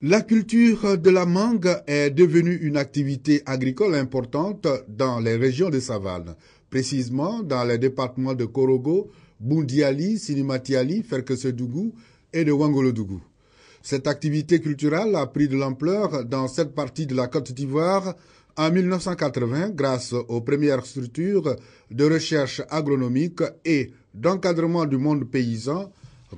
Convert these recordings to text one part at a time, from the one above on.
La culture de la mangue est devenue une activité agricole importante dans les régions de savane, précisément dans les départements de Korogo, Boundiali, Sinimatiali, Ferkessedougou et de Wangolodougou. Cette activité culturelle a pris de l'ampleur dans cette partie de la Côte d'Ivoire en 1980 grâce aux premières structures de recherche agronomique et d'encadrement du monde paysan,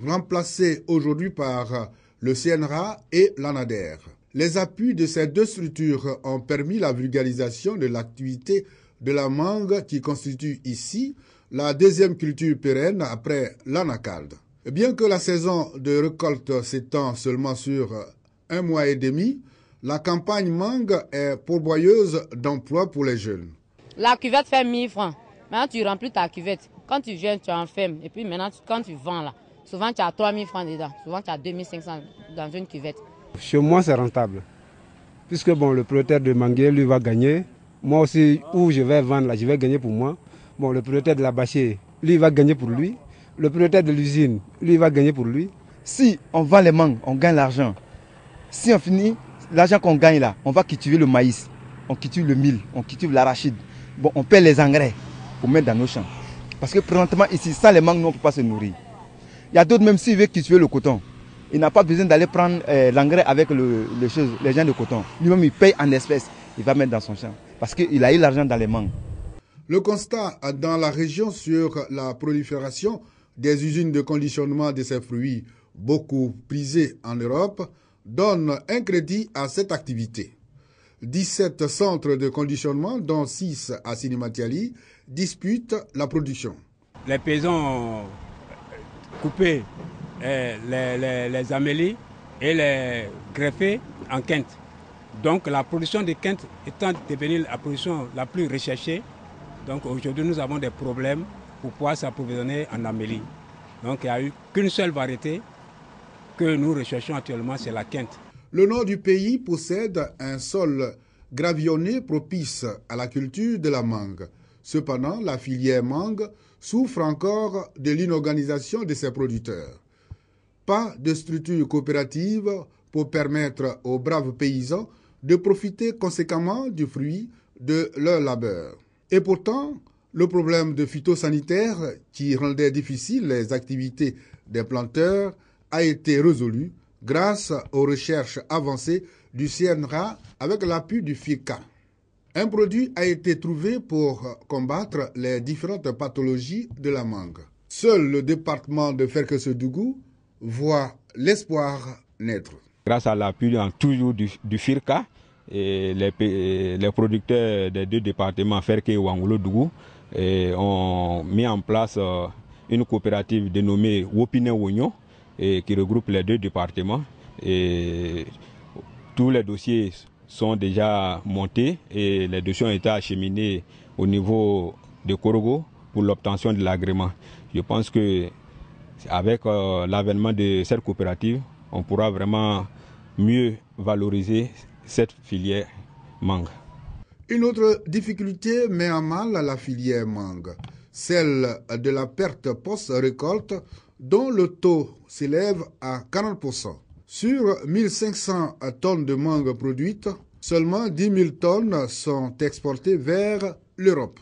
remplacées aujourd'hui par le CNRA et l'ANADER. Les appuis de ces deux structures ont permis la vulgarisation de l'activité de la mangue qui constitue ici la deuxième culture pérenne après l'anacarde. Bien que la saison de récolte s'étend seulement sur 1 mois et demi, la campagne mangue est pourvoyeuse d'emplois pour les jeunes. La cuvette fait 1000 francs. Maintenant, tu remplis ta cuvette. Quand tu viens, tu enfermes. Et puis maintenant, quand tu vends là, souvent tu as 3000 francs dedans. Souvent tu as 2500 dans une cuvette. Chez moi, c'est rentable. Puisque bon, le propriétaire de manguier, lui, va gagner. Moi aussi, où je vais vendre là, je vais gagner pour moi. Bon, le propriétaire de la bâchée, lui, va gagner pour lui. Le propriétaire de l'usine, lui, va gagner pour lui. Si on vend les mangues, on gagne l'argent. Si on finit, l'argent qu'on gagne là, on va cultiver le maïs, on cultive le mil, on cultive l'arachide. Bon, on paie les engrais pour mettre dans nos champs. Parce que présentement ici, sans les mangues, nous, on ne peut pas se nourrir. Il y a d'autres, même s'ils veulent cultiver le coton, il n'a pas besoin d'aller prendre l'engrais avec les gens de coton. Lui-même, il paye en espèces, il va mettre dans son champ. Parce qu'il a eu l'argent dans les mangues. Le constat dans la région sur la prolifération des usines de conditionnement de ces fruits, beaucoup prisées en Europe, donne un crédit à cette activité. 17 centres de conditionnement, dont 6 à Sinimatiali, disputent la production. Les paysans ont coupé les amélies et les greffés en quinte. Donc la production de quinte étant devenue la production la plus recherchée, donc aujourd'hui nous avons des problèmes pour pouvoir s'approvisionner en amélie. Donc il n'y a eu qu'une seule variété que nous recherchons actuellement, c'est la quinte. Le nord du pays possède un sol gravillonné propice à la culture de la mangue. Cependant, la filière mangue souffre encore de l'inorganisation de ses producteurs. Pas de structure coopérative pour permettre aux braves paysans de profiter conséquemment du fruit de leur labeur. Et pourtant, le problème de phytosanitaire qui rendait difficiles les activités des planteurs a été résolu grâce aux recherches avancées du CNRA avec l'appui du FICA. Un produit a été trouvé pour combattre les différentes pathologies de la mangue. Seul le département de Ferkessedougou voit l'espoir naître. Grâce à l'appui toujours du FIRCA, et les producteurs des deux départements, Ferke et Wangolodougou, ont mis en place une coopérative dénommée Wopine Wonyo, qui regroupe les deux départements. Et tous les dossiers sont déjà montés et les dossiers ont été acheminés au niveau de Korogo pour l'obtention de l'agrément. Je pense que avec l'avènement de cette coopérative, on pourra vraiment mieux valoriser cette filière mangue. Une autre difficulté met à mal la filière mangue, celle de la perte post-récolte dont le taux s'élève à 40%. Sur 1500 tonnes de mangue produites, seulement 10 000 tonnes sont exportées vers l'Europe.